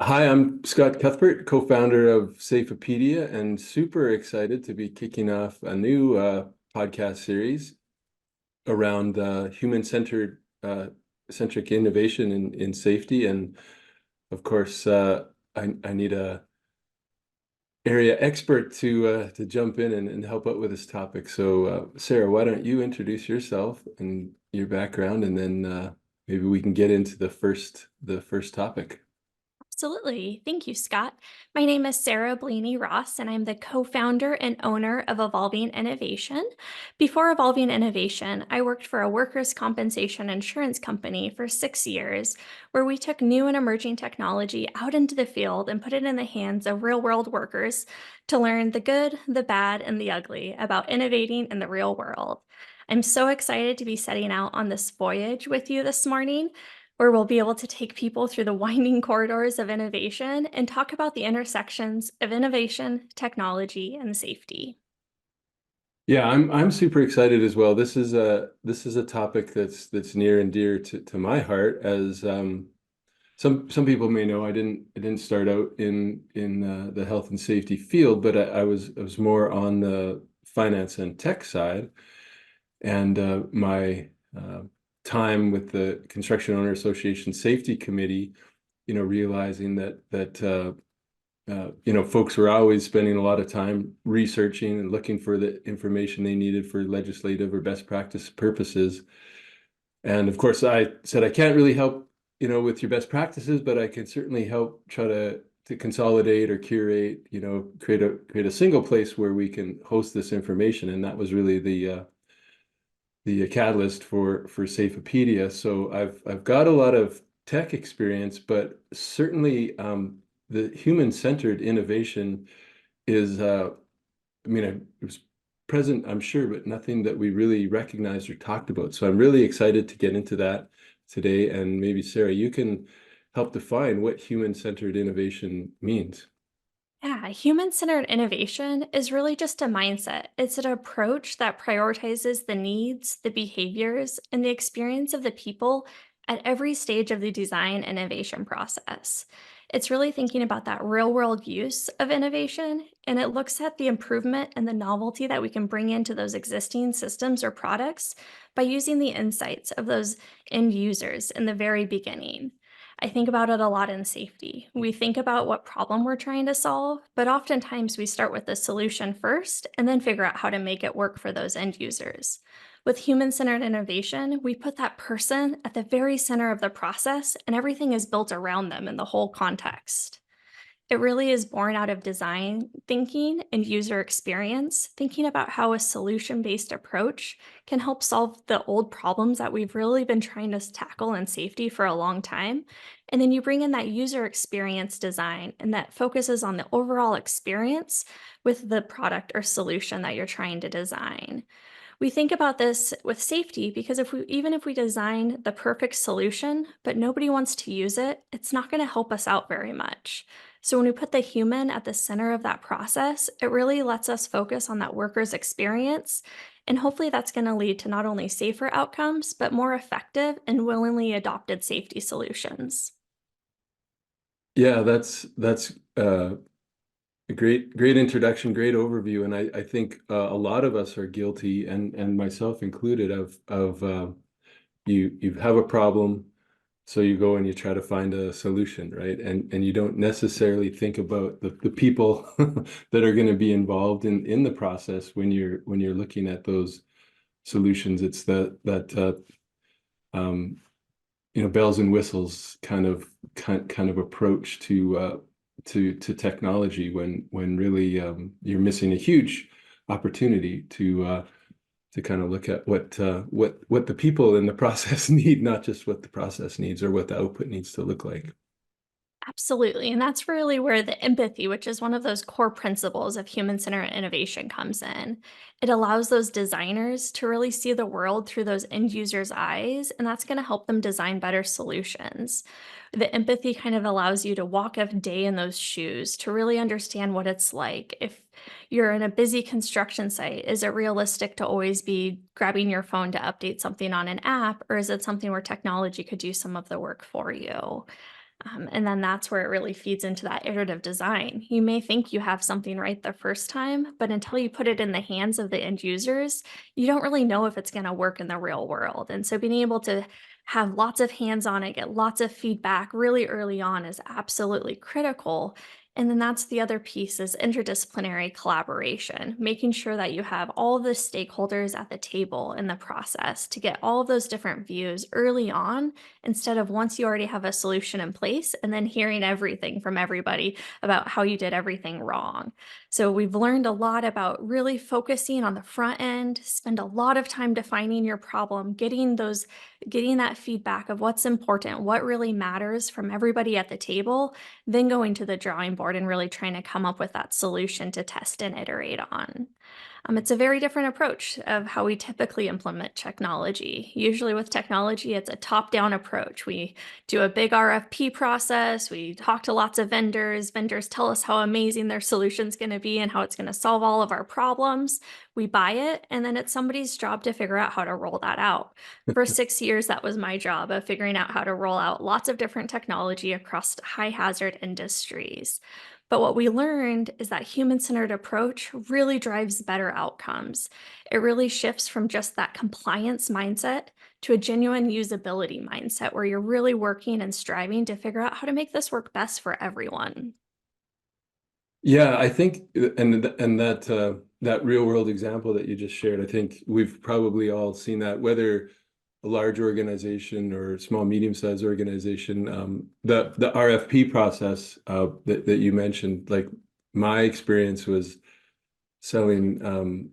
Hi, I'm Scott Cuthbert, co-founder of Safepedia, and super excited to be kicking off a new podcast series around human-centered centric innovation in safety. And of course, I need a area expert to jump in and help out with this topic. So, Sarah, why don't you introduce yourself and your background, and then maybe we can get into the first topic. Absolutely. Thank you, Scott. My name is Sarah Ballini-Ross, and I'm the co-founder and owner of Evolving Innovation. Before Evolving Innovation, I worked for a workers' compensation insurance company for 6 years, where we took new and emerging technology out into the field and put it in the hands of real-world workers to learn the good, the bad, and the ugly about innovating in the real world. I'm so excited to be setting out on this voyage with you this morning where we'll be able to take people through the winding corridors of innovation and talk about the intersections of innovation, technology, and safety. Yeah, I'm super excited as well. This is a topic that's near and dear to my heart. As some people may know, I didn't start out in the health and safety field, but I was more on the finance and tech side. And my time with the Construction Owner Association Safety Committee, realizing that folks were always spending a lot of time researching and looking for the information they needed for legislative or best practice purposes. And of course, I said I can't really help, with your best practices, but I can certainly help try to consolidate or curate, create a single place where we can host this information. And that was really the catalyst for Safepedia. So I've got a lot of tech experience, but certainly the human-centered innovation is, it was present, I'm sure, but nothing that we really recognized or talked about. So I'm really excited to get into that today. And maybe Sarah, you can help define what human-centered innovation means. Yeah, human centered innovation is really just a mindset. It's an approach that prioritizes the needs, the behaviors, and the experience of the people at every stage of the design and innovation process. It's really thinking about that real world use of innovation, and it looks at the improvement and the novelty that we can bring into those existing systems or products by using the insights of those end users in the very beginning. I think about it a lot in safety. We think about what problem we're trying to solve, but oftentimes we start with the solution first and then figure out how to make it work for those end users. With human centered innovation, we put that person at the very center of the process and everything is built around them in the whole context. It really is born out of design thinking and user experience, thinking about how a solution based approach can help solve the old problems that we've really been trying to tackle in safety for a long time. And then you bring in that user experience design, and that focuses on the overall experience with the product or solution that you're trying to design. We think about this with safety because even if we design the perfect solution, but nobody wants to use it, it's not going to help us out very much. So when we put the human at the center of that process, it really lets us focus on that worker's experience. And hopefully that's going to lead to not only safer outcomes, but more effective and willingly adopted safety solutions. Yeah, that's a great introduction, great overview, and I think a lot of us are guilty, and myself included, of you have a problem, so you go and you try to find a solution, right? And you don't necessarily think about the people that are going to be involved in the process when you're looking at those solutions. It's that um, bells and whistles kind of approach to technology when really you're missing a huge opportunity to kind of look at what the people in the process need, not just what the process needs or what the output needs to look like. Absolutely. And that's really where the empathy, which is one of those core principles of human centered innovation, comes in. It allows those designers to really see the world through those end users' eyes, and that's going to help them design better solutions. The empathy kind of allows you to walk a day in those shoes to really understand what it's like. If you're in a busy construction site, is it realistic to always be grabbing your phone to update something on an app, or is it something where technology could do some of the work for you? And then that's where it really feeds into that iterative design. You may think you have something right the first time, but until you put it in the hands of the end users, you don't really know if it's going to work in the real world. And so being able to have lots of hands on it, get lots of feedback really early on is absolutely critical. And then that's the other piece is interdisciplinary collaboration, making sure that you have all the stakeholders at the table in the process to get all of those different views early on instead of once you already have a solution in place and then hearing everything from everybody about how you did everything wrong. So we've learned a lot about really focusing on the front end, spend a lot of time defining your problem, getting that feedback of what's important, what really matters from everybody at the table, then going to the drawing board and really trying to come up with that solution to test and iterate on. It's a very different approach of how we typically implement technology. Usually, with technology, it's a top down approach. We do a big RFP process, we talk to lots of vendors. Vendors tell us how amazing their solution's going to be and how it's going to solve all of our problems. We buy it, and then it's somebody's job to figure out how to roll that out. For 6 years, that was my job of figuring out how to roll out lots of different technology across high hazard industries. But what we learned is that human centered approach really drives better outcomes. It really shifts from just that compliance mindset to a genuine usability mindset where you're really working and striving to figure out how to make this work best for everyone. Yeah, I think, and that that real world example that you just shared, I think we've probably all seen that, whether a large organization or small, medium-sized organization, the RFP process that you mentioned, like my experience was selling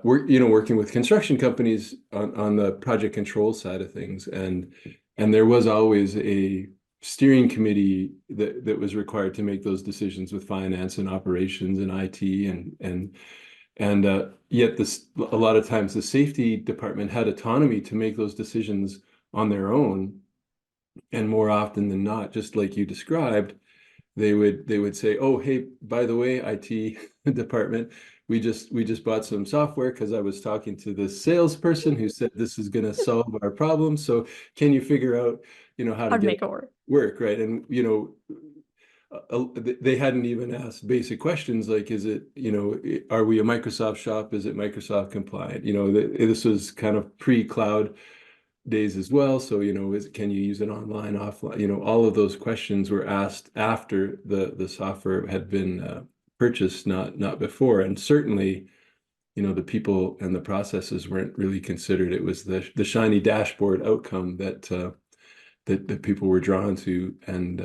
working with construction companies on the project control side of things, and there was always a steering committee that was required to make those decisions with finance and operations and IT and yet this a lot of times the safety department had autonomy to make those decisions on their own, and more often than not, just like you described, they would say, "Oh, hey, by the way, IT department, we just bought some software because I was talking to this salesperson who said this is going to solve our problem. So can you figure out, how to How to get it make it work. to work, right?" And they hadn't even asked basic questions like, is it, are we a Microsoft shop? Is it Microsoft compliant? This was kind of pre-cloud days as well. So, can you use it online, offline? All of those questions were asked after the software had been purchased, not before. And certainly, the people and the processes weren't really considered. It was the shiny dashboard outcome that people were drawn to, and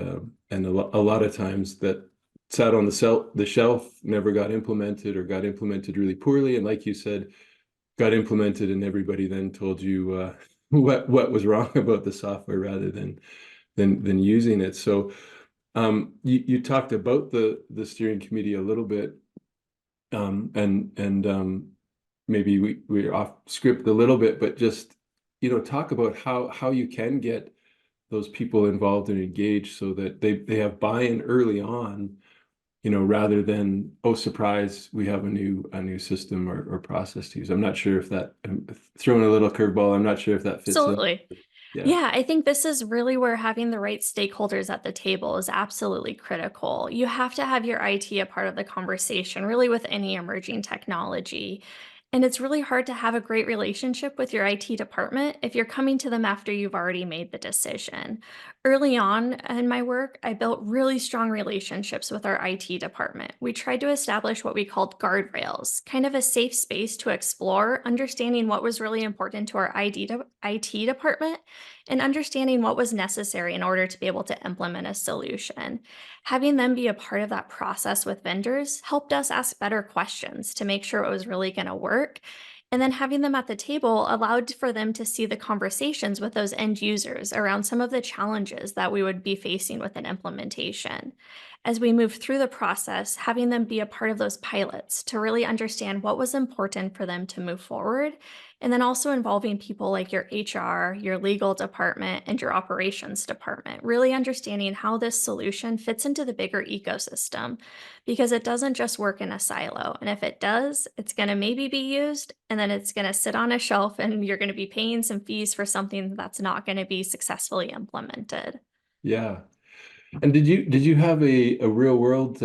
a lot of times that sat on the shelf, never got implemented or got implemented really poorly. And like you said, got implemented and everybody then told you what was wrong about the software rather than using it. So you talked about the steering committee a little bit, and maybe we're off script a little bit, but just talk about how you can get those people involved and engaged so that they have buy-in early on, rather than, oh, surprise, we have a new system or process to use. I'm not sure if that, I'm throwing a little curveball. I'm not sure if that fits in. Absolutely. Yeah. Yeah, I think this is really where having the right stakeholders at the table is absolutely critical. You have to have your IT a part of the conversation, really, with any emerging technology. And it's really hard to have a great relationship with your IT department if you're coming to them after you've already made the decision. Early on in my work, I built really strong relationships with our IT department. We tried to establish what we called guardrails, kind of a safe space to explore, understanding what was really important to our IT department and understanding what was necessary in order to be able to implement a solution. Having them be a part of that process with vendors helped us ask better questions to make sure it was really going to work. And then having them at the table allowed for them to see the conversations with those end users around some of the challenges that we would be facing with an implementation. As we move through the process, having them be a part of those pilots to really understand what was important for them to move forward, and then also involving people like your HR, your legal department, and your operations department, really understanding how this solution fits into the bigger ecosystem because it doesn't just work in a silo. And if it does, it's going to maybe be used and then it's going to sit on a shelf and you're going to be paying some fees for something that's not going to be successfully implemented. Yeah. And did you have a real world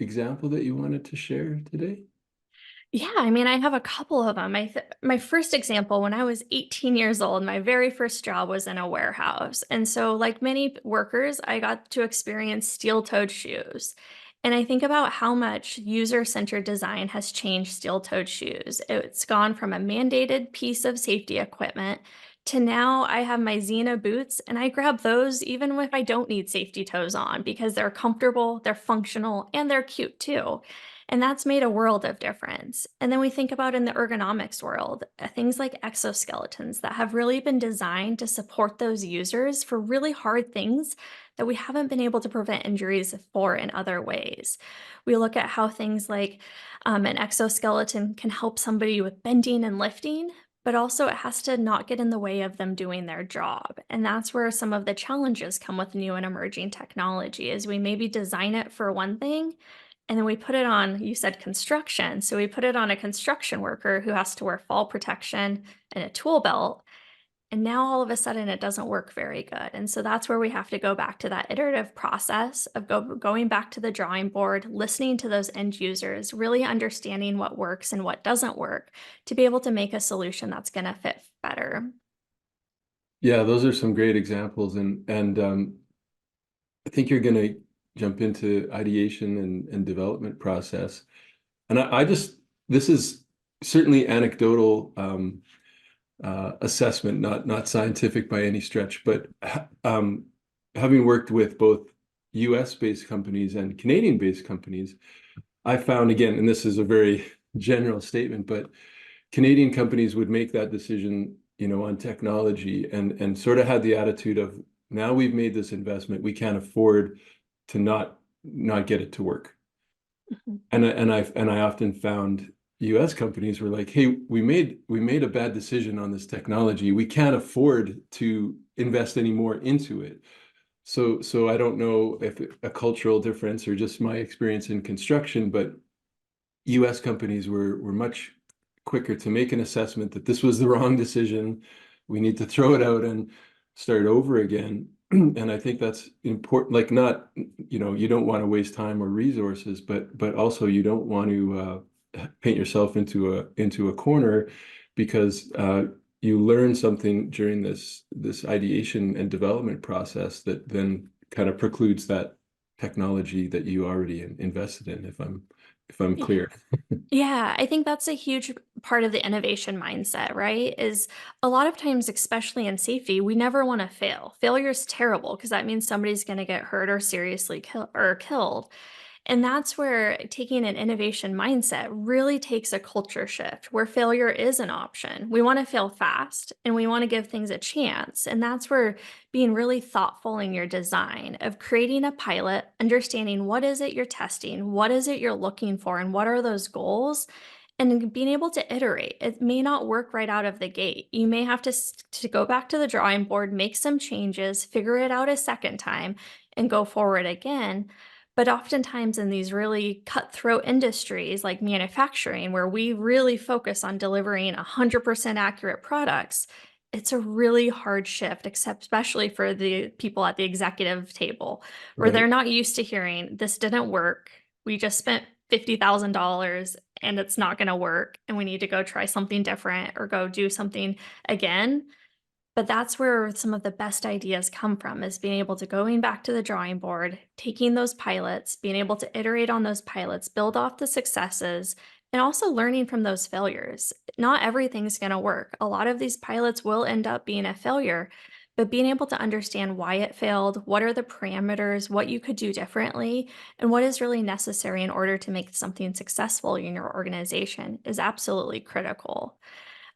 example that you wanted to share today? Yeah, I mean, I have a couple of them. My first example, when I was 18 years old, my very first job was in a warehouse. And so, like many workers, I got to experience steel-toed shoes. And I think about how much user-centered design has changed steel-toed shoes. It's gone from a mandated piece of safety equipment to now I have my Xena boots and I grab those even if I don't need safety toes on because they're comfortable, they're functional, and they're cute too. And that's made a world of difference. And then we think about in the ergonomics world, things like exoskeletons that have really been designed to support those users for really hard things that we haven't been able to prevent injuries for in other ways. We look at how things like an exoskeleton can help somebody with bending and lifting, but also it has to not get in the way of them doing their job. And that's where some of the challenges come with new and emerging technology is we maybe design it for one thing and then we put it on, you said construction. So we put it on a construction worker who has to wear fall protection and a tool belt. And now all of a sudden it doesn't work very good. And so that's where we have to go back to that iterative process of going back to the drawing board, listening to those end users, really understanding what works and what doesn't work to be able to make a solution that's going to fit better. Yeah, those are some great examples, and I think you're going to jump into ideation and development process. And I just this is certainly anecdotal assessment, not scientific by any stretch, but having worked with both U.S. based companies and Canadian based companies, I found again, and this is a very general statement, but Canadian companies would make that decision, on technology and sort of had the attitude of now we've made this investment, we can't afford to not get it to work. Mhm. And I often found US companies were like, hey, we made a bad decision on this technology. We can't afford to invest any more into it. So I don't know if a cultural difference or just my experience in construction, but US companies were much quicker to make an assessment that this was the wrong decision. We need to throw it out and start over again. And I think that's important. Like not, you don't want to waste time or resources, but also you don't want to paint yourself into a corner because you learn something during this ideation and development process that then kind of precludes that technology that you already invested in, if I'm Yeah. clear. Yeah, I think that's a huge part of the innovation mindset, right? Is a lot of times, especially in safety, we never want to fail. Failure is terrible because that means somebody's going to get hurt or seriously killed. And that's where taking an innovation mindset really takes a culture shift where failure is an option. We want to fail fast and we want to give things a chance. And that's where being really thoughtful in your design of creating a pilot, understanding what is it you're testing, what is it you're looking for, and what are those goals, and being able to iterate. It may not work right out of the gate. You may have to go back to the drawing board, make some changes, figure it out a second time, and go forward again. But oftentimes in these really cutthroat industries like manufacturing, where we really focus on delivering 100% accurate products, it's a really hard shift, except especially for the people at the executive table, where they're Right. not used to hearing, this didn't work. We just spent $50,000 and it's not going to work. And we need to go try something different or go do something again. But that's where some of the best ideas come from is being able to going back to the drawing board, taking those pilots, being able to iterate on those pilots, build off the successes, and also learning from those failures. Not everything's going to work. A lot of these pilots will end up being a failure, but being able to understand why it failed, what are the parameters, what you could do differently, and what is really necessary in order to make something successful in your organization is absolutely critical.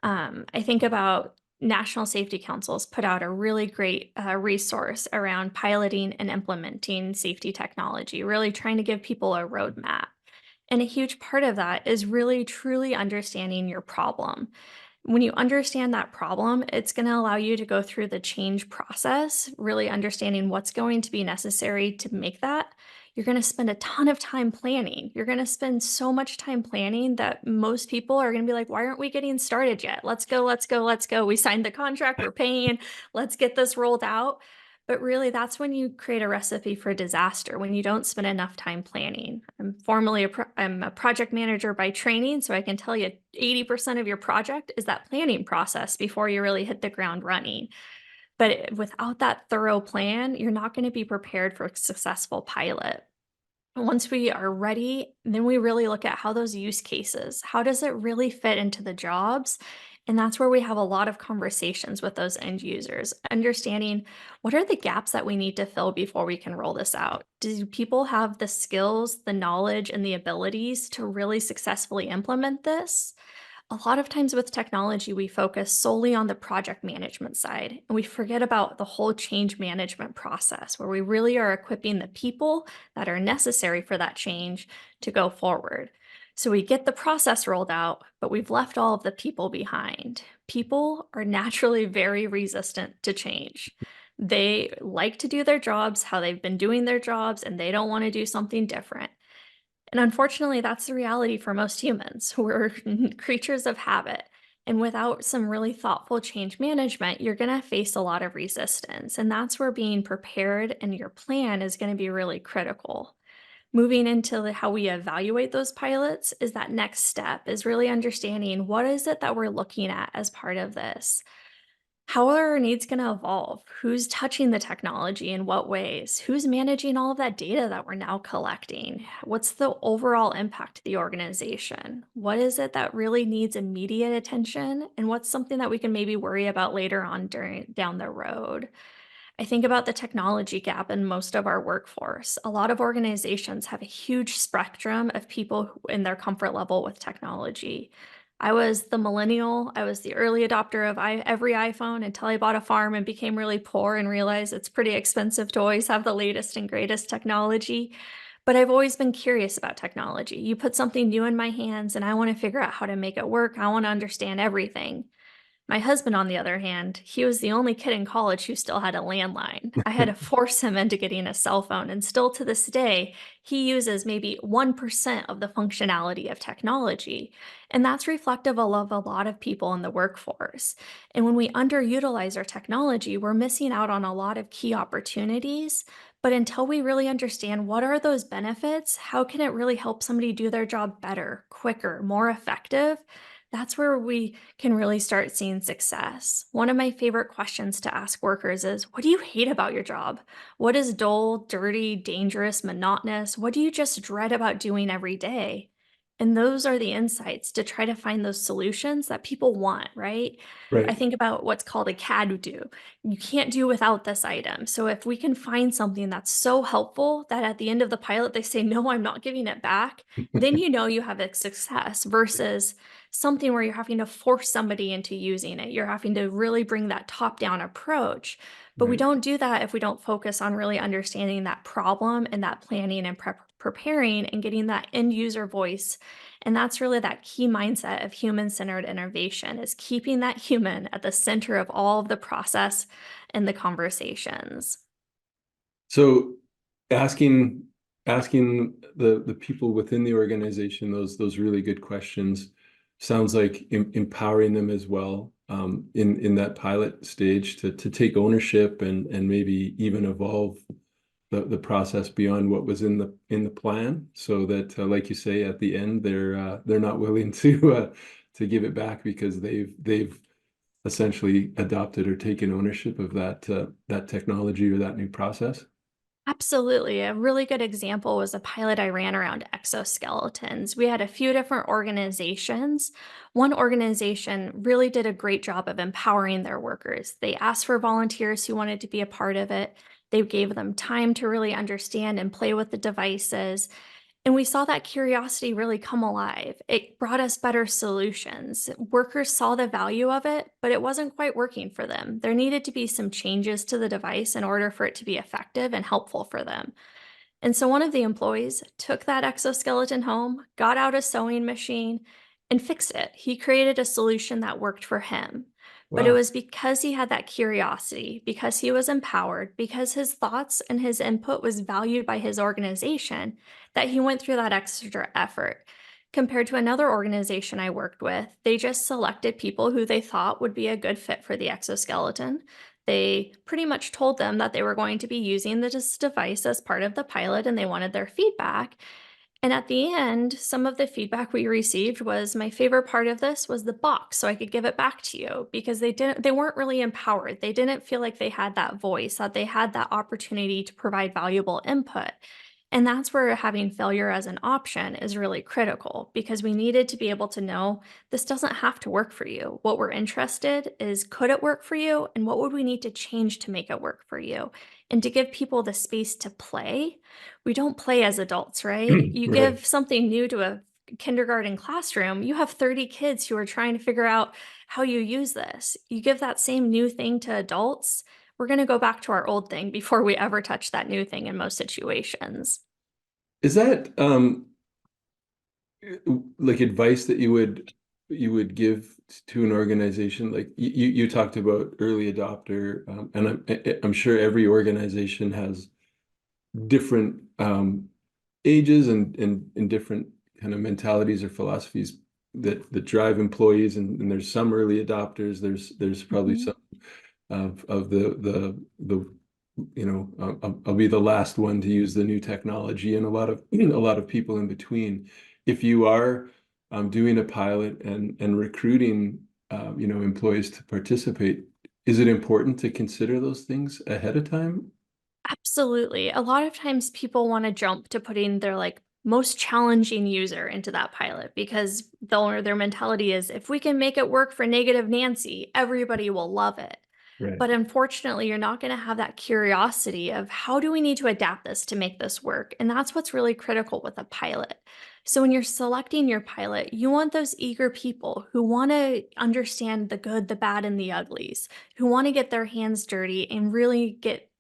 I think about national safety councils put out a really great resource around piloting and implementing safety technology, really trying to give people a roadmap. And a huge part of that is really truly understanding your problem. When you understand that problem, it's going to allow you to go through the change process, really understanding what's going to be necessary to make that. You're going to spend a ton of time planning. You're going to spend so much time planning that most people are going to be like, why aren't we getting started yet? Let's go, let's go, let's go. We signed the contract, we're paying, let's get this rolled out. But really, that's when you create a recipe for disaster, when you don't spend enough time planning. I'm a project manager by training, so I can tell you 80% of your project is that planning process before you really hit the ground running. But without that thorough plan, you're not going to be prepared for a successful pilot. Once we are ready, then we really look at how those use cases, how does it really fit into the jobs? And that's where we have a lot of conversations with those end users, understanding what are the gaps that we need to fill before we can roll this out? Do people have the skills, the knowledge, and the abilities to really successfully implement this? A lot of times with technology, we focus solely on the project management side, and we forget about the whole change management process where we really are equipping the people that are necessary for that change to go forward. So we get the process rolled out, but we've left all of the people behind. People are naturally very resistant to change. They like to do their jobs how they've been doing their jobs, and they don't want to do something different. And unfortunately, that's the reality for most humans. We're creatures of habit. And without some really thoughtful change management, you're going to face a lot of resistance. And that's where being prepared and your plan is going to be really critical. Moving into how we evaluate those pilots is that next step is really understanding what is it that we're looking at as part of this. How are our needs going to evolve? Who's touching the technology in what ways? Who's managing all of that data that we're now collecting? What's the overall impact to the organization? What is it that really needs immediate attention? And what's something that we can maybe worry about later on during down the road? I think about the technology gap in most of our workforce. A lot of organizations have a huge spectrum of people in their comfort level with technology. I was the millennial. I was the early adopter of every iPhone until I bought a farm and became really poor and realized it's pretty expensive to always have the latest and greatest technology. But I've always been curious about technology. You put something new in my hands, and I want to figure out how to make it work. I want to understand everything. My husband, on the other hand, he was the only kid in college who still had a landline. I had to force him into getting a cell phone, and still to this day, he uses maybe 1% of the functionality of technology. And that's reflective of a lot of people in the workforce. And when we underutilize our technology, we're missing out on a lot of key opportunities. But until we really understand what are those benefits, how can it really help somebody do their job better, quicker, more effective? That's where we can really start seeing success. One of my favorite questions to ask workers is, what do you hate about your job? What is dull, dirty, dangerous, monotonous? What do you just dread about doing every day? And those are the insights to try to find those solutions that people want, right? I Right. think about what's called a CAD do. You can't do without this item. So if we can find something that's so helpful that at the end of the pilot they say, no, I'm not giving it back, then you know you have a success versus something where you're having to force somebody into using it. You're having to really bring that top down approach. But we Right. don't do that if we don't focus on really understanding that problem and that planning and preparing and getting that end user voice. And that's really that key mindset of human centered innovation is keeping that human at the center of all of the process and the conversations. So asking asking the people within the organization those really good questions sounds like empowering them as well, in that pilot stage to take ownership and maybe even evolve the process beyond what was in the plan, so that like you say, at the end they're not willing to give it back because they've essentially adopted or taken ownership of that technology or that new process. Absolutely. A really good example was a pilot I ran around exoskeletons. We had a few different organizations. One organization really did a great job of empowering their workers. They asked for volunteers who wanted to be a part of it. They gave them time to really understand and play with the devices. And we saw that curiosity really come alive. It brought us better solutions. Workers saw the value of it, but it wasn't quite working for them. There needed to be some changes to the device in order for it to be effective and helpful for them. And so one of the employees took that exoskeleton home, got out a sewing machine, and fixed it. He created a solution that worked for him. But it Wow. was because he had that curiosity, because he was empowered, because his thoughts and his input was valued by his organization that he went through that extra effort. Compared to another organization I worked with, they just selected people who they thought would be a good fit for the exoskeleton. They pretty much told them that they were going to be using this device as part of the pilot and they wanted their feedback. And at the end, some of the feedback we received was my favorite part of this was the box, so I could give it back to you because they weren't really empowered. They didn't feel like they had that voice, that they had that opportunity to provide valuable input. And that's where having failure as an option is really critical because we needed to be able to know this doesn't have to work for you. What we're interested is could it work for you and what would we need to change to make it work for you? And to give people the space to play. We don't play as adults, right? You Right. give something new to a kindergarten classroom, you have 30 kids who are trying to figure out how you use this. You give that same new thing to adults, we're going to go back to our old thing before we ever touch that new thing in most situations. Is that like advice that you would give to an organization? Like you talked about early adopter, and I'm sure every organization has different ages and different kind of mentalities or philosophies that drive employees, and there's some early adopters. There's probably Mhm. some of the I'll be the last one to use the new technology, and a lot of people in between. If you are doing a pilot and recruiting employees to participate, is it important to consider those things ahead of time? Absolutely. A lot of times people want to jump to putting their like most challenging user into that pilot because their mentality is if we can make it work for negative Nancy, everybody will love it. Right. But unfortunately, you're not going to have that curiosity of how do we need to adapt this to make this work? And that's what's really critical with a pilot. So when you're selecting your pilot, you want those eager people who want to understand the good, the bad, and the uglies, who want to get their hands dirty and really get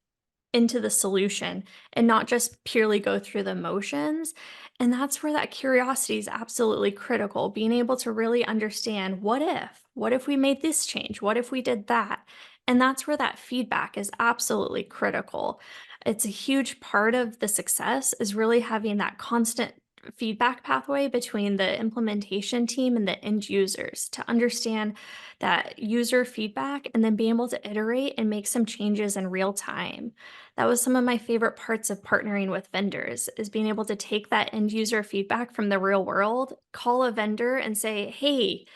into the solution and not just purely go through the motions. And that's where that curiosity is absolutely critical. Being able to really understand what if we made this change? What if we did that? And that's where that feedback is absolutely critical. It's a huge part of the success is really having that constant feedback pathway between the implementation team and the end users to understand that user feedback and then be able to iterate and make some changes in real time. That was some of my favorite parts of partnering with vendors is being able to take that end user feedback from the real world, call a vendor and say, "Hey,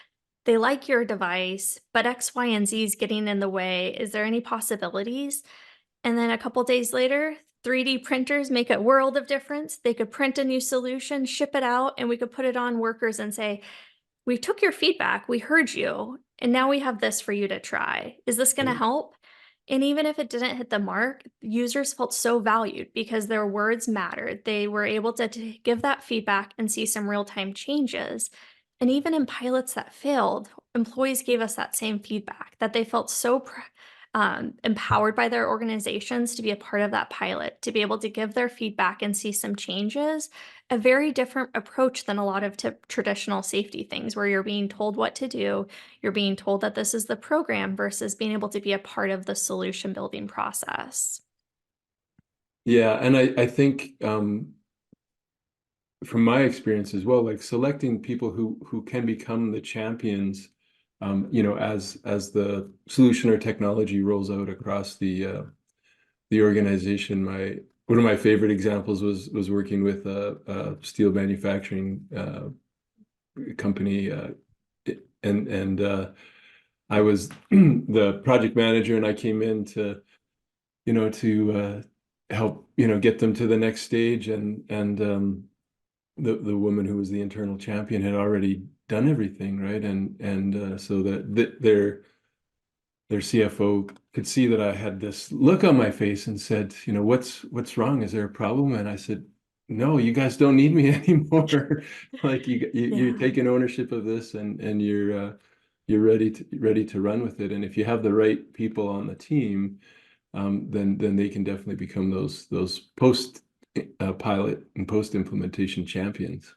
they like your device, but X, Y, and Z is getting in the way. Is there any possibilities?" And then a couple days later, 3D printers make a world of difference. They could print a new solution, ship it out, and we could put it on workers and say, we took your feedback, we heard you, and now we have this for you to try. Is this going to Right. help? And even if it didn't hit the mark, users felt so valued because their words mattered. They were able to give that feedback and see some real time changes. And even in pilots that failed, employees gave us that same feedback that they felt so empowered by their organizations to be a part of that pilot, to be able to give their feedback and see some changes. A very different approach than a lot of traditional safety things where you're being told what to do, you're being told that this is the program versus being able to be a part of the solution building process. Yeah, and I think from my experience as well, like selecting people who can become the champions, as the solution or technology rolls out across the organization. My One of my favorite examples was working with a steel manufacturing company, and I was the project manager, and I came in to help get them to the next stage, and the woman who was the internal champion had already done everything right, and so that their CFO could see that I had this look on my face and said, what's wrong? Is there a problem? And I said, no, you guys don't need me anymore. Like you're Yeah. taking ownership of this, and you're ready to run with it. And if you have the right people on the team, then they can definitely become those post pilot and post implementation champions.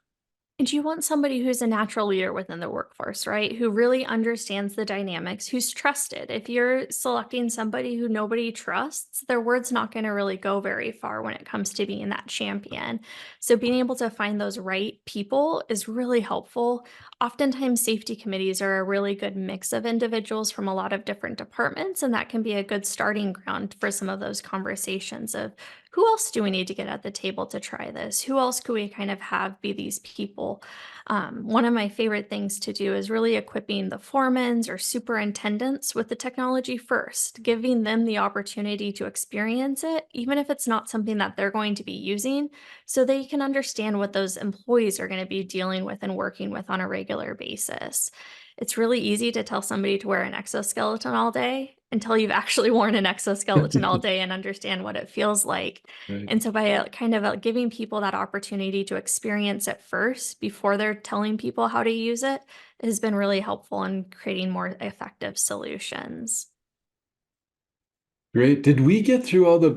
And you want somebody who's a natural leader within the workforce, right? Who really understands the dynamics, who's trusted. If you're selecting somebody who nobody trusts, their word's not going to really go very far when it comes to being that champion. So, being able to find those right people is really helpful. Oftentimes, safety committees are a really good mix of individuals from a lot of different departments, and that can be a good starting ground for some of those conversations of who else do we need to get at the table to try this? Who else could we kind of have be these people? One of my favorite things to do is really equipping the foremans or superintendents with the technology first, giving them the opportunity to experience it, even if it's not something that they're going to be using, so they can understand what those employees are going to be dealing with and working with on a regular basis. It's really easy to tell somebody to wear an exoskeleton all day until you've actually worn an exoskeleton all day and understand what it feels like. Right. And so by kind of giving people that opportunity to experience it first before they're telling people how to use it has been really helpful in creating more effective solutions. Great. Did we get through all the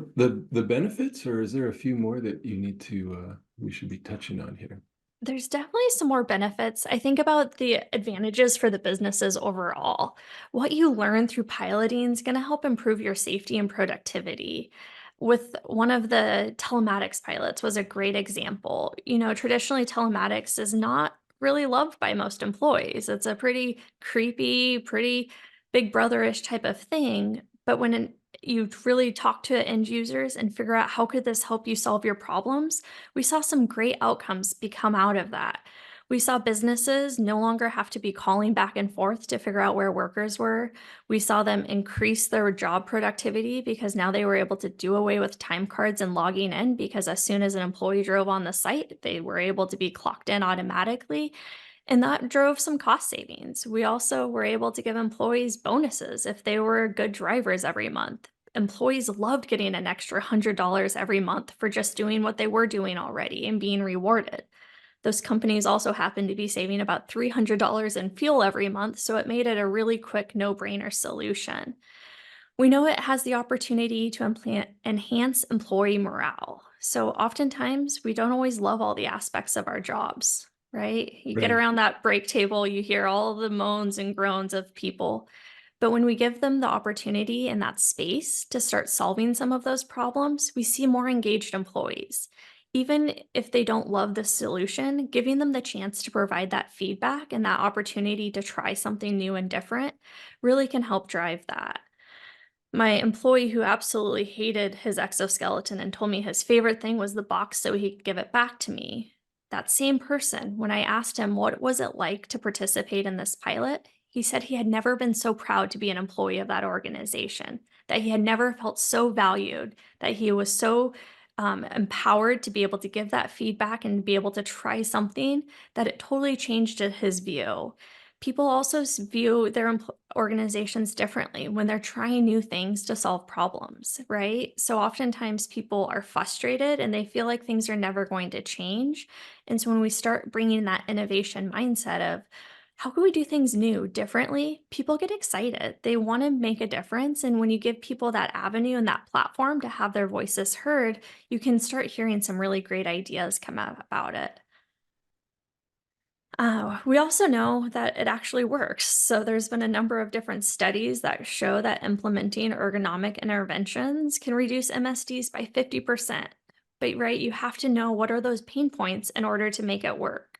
benefits, or is there a few more that you need to we should be touching on here? There's definitely some more benefits. I think about the advantages for the businesses overall. What you learn through piloting is going to help improve your safety and productivity. With one of the telematics pilots was a great example. You know, traditionally telematics is not really loved by most employees. It's a pretty creepy, pretty big brotherish type of thing, but you really talk to end users and figure out how could this help you solve your problems, we saw some great outcomes become out of that. We saw businesses no longer have to be calling back and forth to figure out where workers were. We saw them increase their job productivity because now they were able to do away with time cards and logging in because as soon as an employee drove on the site, they were able to be clocked in automatically. And that drove some cost savings. We also were able to give employees bonuses if they were good drivers every month. Employees loved getting an extra $100 every month for just doing what they were doing already and being rewarded. Those companies also happened to be saving about $300 in fuel every month, so it made it a really quick no brainer solution. We know it has the opportunity to enhance employee morale. So oftentimes we don't always love all the aspects of our jobs, right? You get Right. around that break table, you hear all the moans and groans of people. But when we give them the opportunity and that space to start solving some of those problems, we see more engaged employees. Even if they don't love the solution, giving them the chance to provide that feedback and that opportunity to try something new and different really can help drive that. My employee who absolutely hated his exoskeleton and told me his favorite thing was the box so he could give it back to me. That same person, when I asked him what was it like to participate in this pilot, he said he had never been so proud to be an employee of that organization, that he had never felt so valued, that he was so empowered to be able to give that feedback and be able to try something that it totally changed his view. People also view their organizations differently when they're trying new things to solve problems, right? So oftentimes people are frustrated and they feel like things are never going to change. And so when we start bringing that innovation mindset of how can we do things new, differently, people get excited. They want to make a difference. And when you give people that avenue and that platform to have their voices heard, you can start hearing some really great ideas come out about it. We also know that it actually works. So there's been a number of different studies that show that implementing ergonomic interventions can reduce MSDs by 50%. But right, you have to know what are those pain points in order to make it work.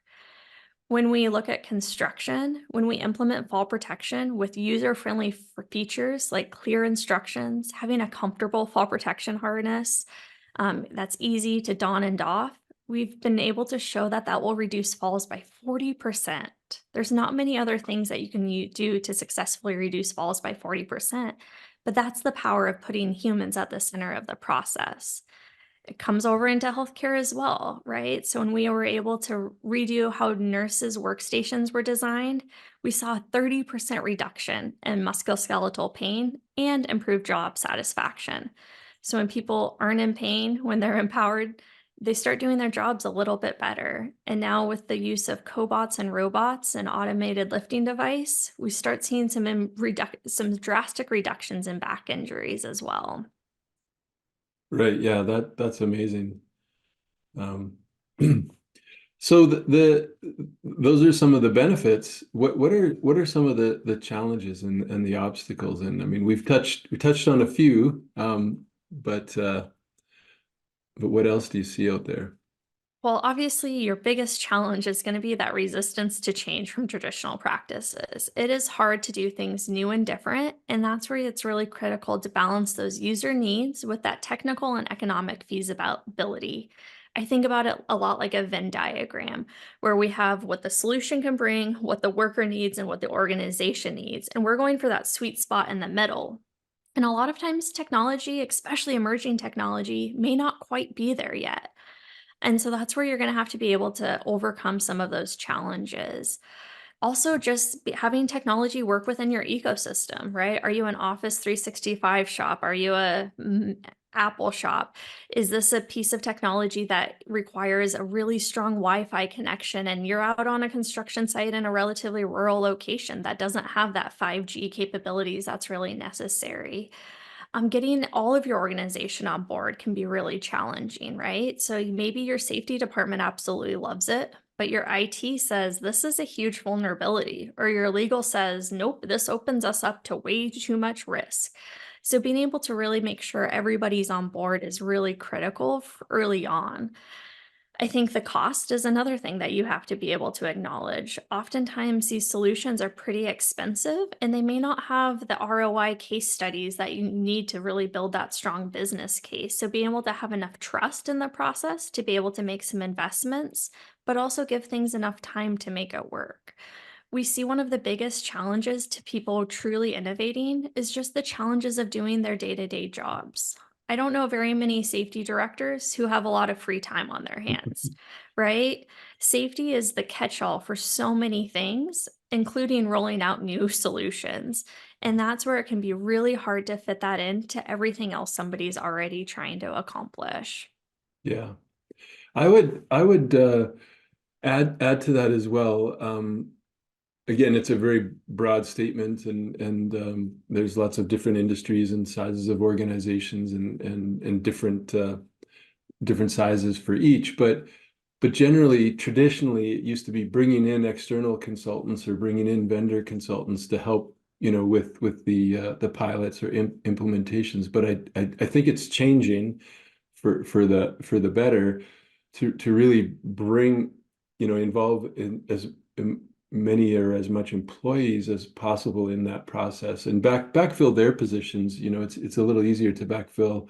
When we look at construction, when we implement fall protection with user-friendly features like clear instructions, having a comfortable fall protection harness, that's easy to don and doff, we've been able to show that that will reduce falls by 40%. There's not many other things that you can do to successfully reduce falls by 40%, but that's the power of putting humans at the center of the process. It comes over into healthcare as well, right? So when we were able to redo how nurses' workstations were designed, we saw a 30% reduction in musculoskeletal pain and improved job satisfaction. So when people aren't in pain, when they're empowered, they start doing their jobs a little bit better. And now with the use of cobots and robots and automated lifting device, we start seeing some drastic reductions in back injuries as well. Right. Yeah, that's amazing. Um, So those are some of the benefits. What are some of the challenges and the obstacles? And I mean, we touched on a few, but what else do you see out there? Well, obviously, your biggest challenge is going to be that resistance to change from traditional practices. It is hard to do things new and different, and that's where it's really critical to balance those user needs with that technical and economic feasibility. I think about it a lot like a Venn diagram, where we have what the solution can bring, what the worker needs, and what the organization needs. And we're going for that sweet spot in the middle. And a lot of times, technology, especially emerging technology, may not quite be there yet. And so that's where you're gonna have to be able to overcome some of those challenges. Also, just having technology work within your ecosystem, right? Are you an Office 365 shop? Are you a Apple shop? Is this a piece of technology that requires a really strong Wi-Fi connection and you're out on a construction site in a relatively rural location that doesn't have that 5G capabilities that's really necessary? Getting all of your organization on board can be really challenging, right? So maybe your safety department absolutely loves it, but your IT says this is a huge vulnerability, or your legal says, nope, this opens us up to way too much risk. So being able to really make sure everybody's on board is really critical early on. I think the cost is another thing that you have to be able to acknowledge. Oftentimes, these solutions are pretty expensive and they may not have the ROI case studies that you need to really build that strong business case. So, being able to have enough trust in the process to be able to make some investments, but also give things enough time to make it work. We see one of the biggest challenges to people truly innovating is just the challenges of doing their day to day jobs. I don't know very many safety directors who have a lot of free time on their hands, right? Safety is the catch all for so many things, including rolling out new solutions. And that's where it can be really hard to fit that into everything else somebody's already trying to accomplish. Yeah, I would add to that as well. Again, it's a very broad statement, and there's lots of different industries and sizes of organizations and different sizes for each. But generally, traditionally, it used to be bringing in external consultants or bringing in vendor consultants to help, with the pilots or implementations. But I think it's changing for the better to really bring, involve in as many or as much employees as possible in that process and backfill their positions. It's a little easier to backfill,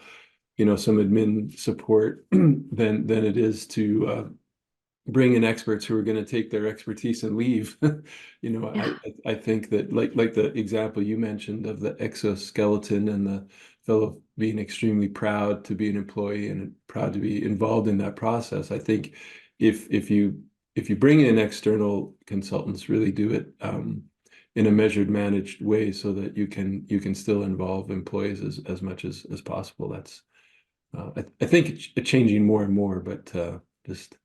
some admin support than it is to bring in experts who are going to take their expertise and leave. Yeah. I think that like the example you mentioned of the exoskeleton and the fellow being extremely proud to be an employee and proud to be involved in that process. I think if you bring in external consultants, really do it in a measured, managed way so that you can still involve employees as much as possible. That's I think it's changing more and more, but just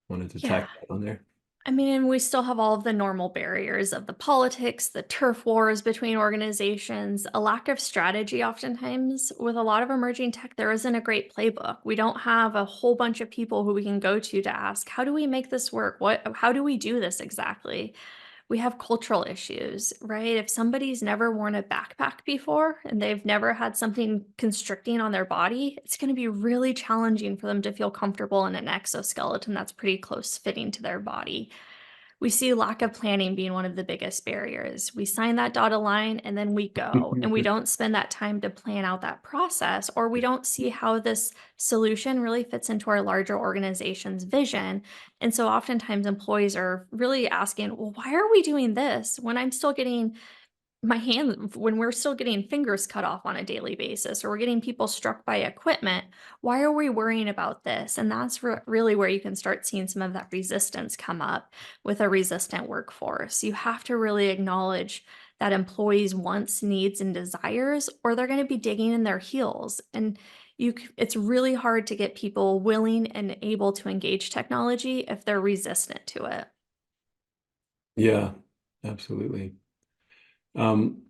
wanted to Yeah. tack that on there. I mean, and we still have all of the normal barriers of the politics, the turf wars between organizations, a lack of strategy oftentimes. With a lot of emerging tech, there isn't a great playbook. We don't have a whole bunch of people who we can go to ask, how do we make this work? How do we do this exactly? We have cultural issues, right? If somebody's never worn a backpack before and they've never had something constricting on their body, it's going to be really challenging for them to feel comfortable in an exoskeleton that's pretty close fitting to their body. We see lack of planning being one of the biggest barriers. We sign that dotted line and then we go, and we don't spend that time to plan out that process, or we don't see how this solution really fits into our larger organization's vision. And so oftentimes employees are really asking, well, why are we doing this when I'm still getting my hand when we're still getting fingers cut off on a daily basis or we're getting people struck by equipment? Why are we worrying about this? And that's really where you can start seeing some of that resistance come up with a resistant workforce. You have to really acknowledge that employees wants, needs, and desires, or they're going to be digging in their heels. And it's really hard to get people willing and able to engage technology if they're resistant to it. Yeah, absolutely. Um,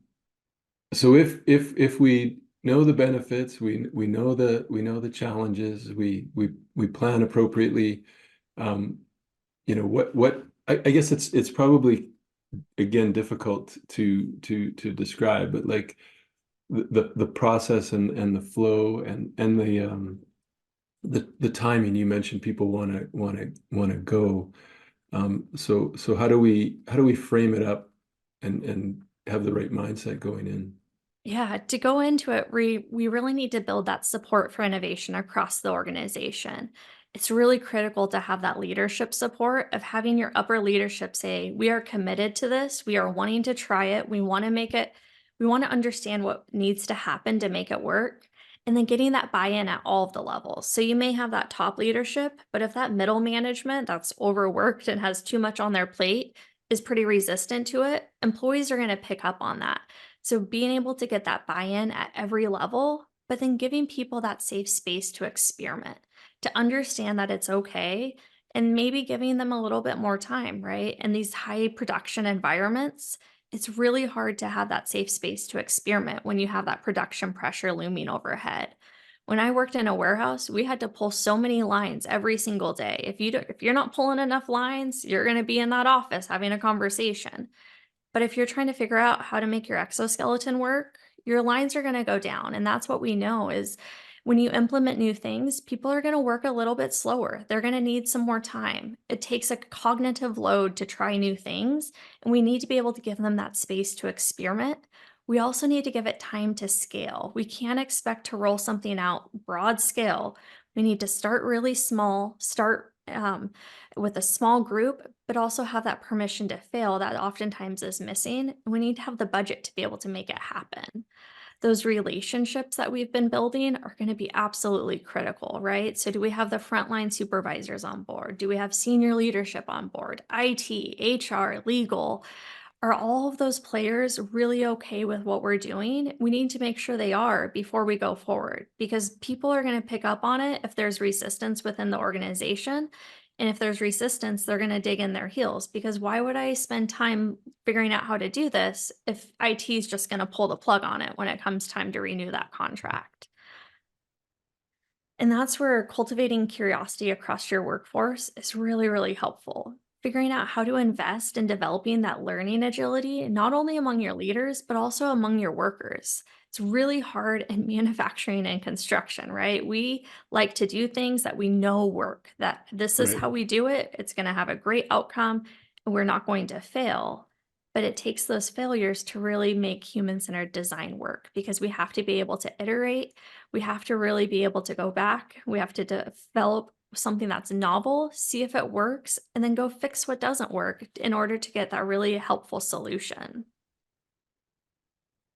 so if we know the benefits, we know the challenges, we plan appropriately. I guess it's probably again difficult to describe, but like the process and the flow and the timing you mentioned people want to go. So how do we frame it up and have the right mindset going in? Yeah, to go into it, we really need to build that support for innovation across the organization. It's really critical to have that leadership support of having your upper leadership say, "We are committed to this. We are wanting to try it. We want to make it, we want to understand what needs to happen to make it work." And then getting that buy-in at all of the levels. So you may have that top leadership, but if that middle management that's overworked and has too much on their plate is pretty resistant to it, employees are going to pick up on that. So being able to get that buy-in at every level, but then giving people that safe space to experiment, to understand that it's okay, and maybe giving them a little bit more time, right? In these high production environments, it's really hard to have that safe space to experiment when you have that production pressure looming overhead. When I worked in a warehouse, we had to pull so many lines every single day. If you're not pulling enough lines, you're going to be in that office having a conversation. But if you're trying to figure out how to make your exoskeleton work, your lines are gonna go down, and that's what we know is when you implement new things, people are gonna work a little bit slower. They're gonna need some more time. It takes a cognitive load to try new things, and we need to be able to give them that space to experiment. We also need to give it time to scale. We can't expect to roll something out broad scale. We need to start really small, start with a small group, but also have that permission to fail that oftentimes is missing. We need to have the budget to be able to make it happen. Those relationships that we've been building are going to be absolutely critical, right? So, do we have the frontline supervisors on board? Do we have senior leadership on board? IT, HR, legal? Are all of those players really okay with what we're doing? We need to make sure they are before we go forward because people are going to pick up on it if there's resistance within the organization. And if there's resistance, they're going to dig in their heels because why would I spend time figuring out how to do this if IT is just going to pull the plug on it when it comes time to renew that contract? And that's where cultivating curiosity across your workforce is really, really helpful. Figuring out how to invest in developing that learning agility, not only among your leaders, but also among your workers. It's really hard in manufacturing and construction, right? We like to do things that we know work, that this is Right. how we do it. It's going to have a great outcome and we're not going to fail. But it takes those failures to really make human centered design work because we have to be able to iterate, we have to really be able to go back. We have to develop something that's novel, see if it works, and then go fix what doesn't work in order to get that really helpful solution.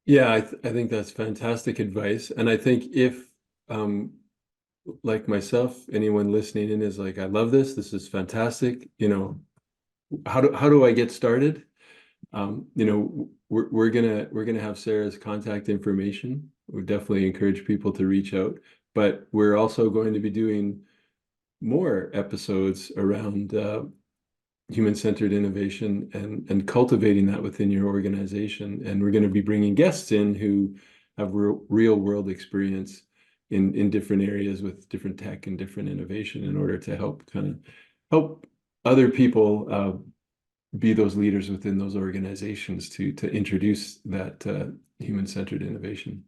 Yeah, I think that's fantastic advice. And I think if um like myself, anyone listening in is like, I love this. This is fantastic. How do I get started? We're gonna have Sarah's contact information. We definitely encourage people to reach out, but we're also going to be doing more episodes around human-centered innovation and cultivating that within your organization. And we're going to be bringing guests in who have real world experience in different areas with different tech and different innovation in order to help other people be those leaders within those organizations to introduce that human-centered innovation.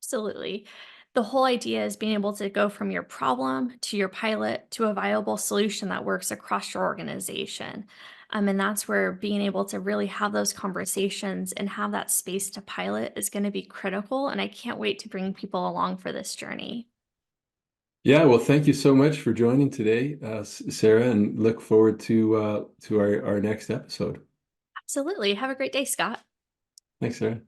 Absolutely. The whole idea is being able to go from your problem to your pilot to a viable solution that works across your organization. And that's where being able to really have those conversations and have that space to pilot is going to be critical. And I can't wait to bring people along for this journey. Yeah, well, thank you so much for joining today, Sarah, and look forward to our next episode. Absolutely. Have a great day, Scott. Thanks, Sarah.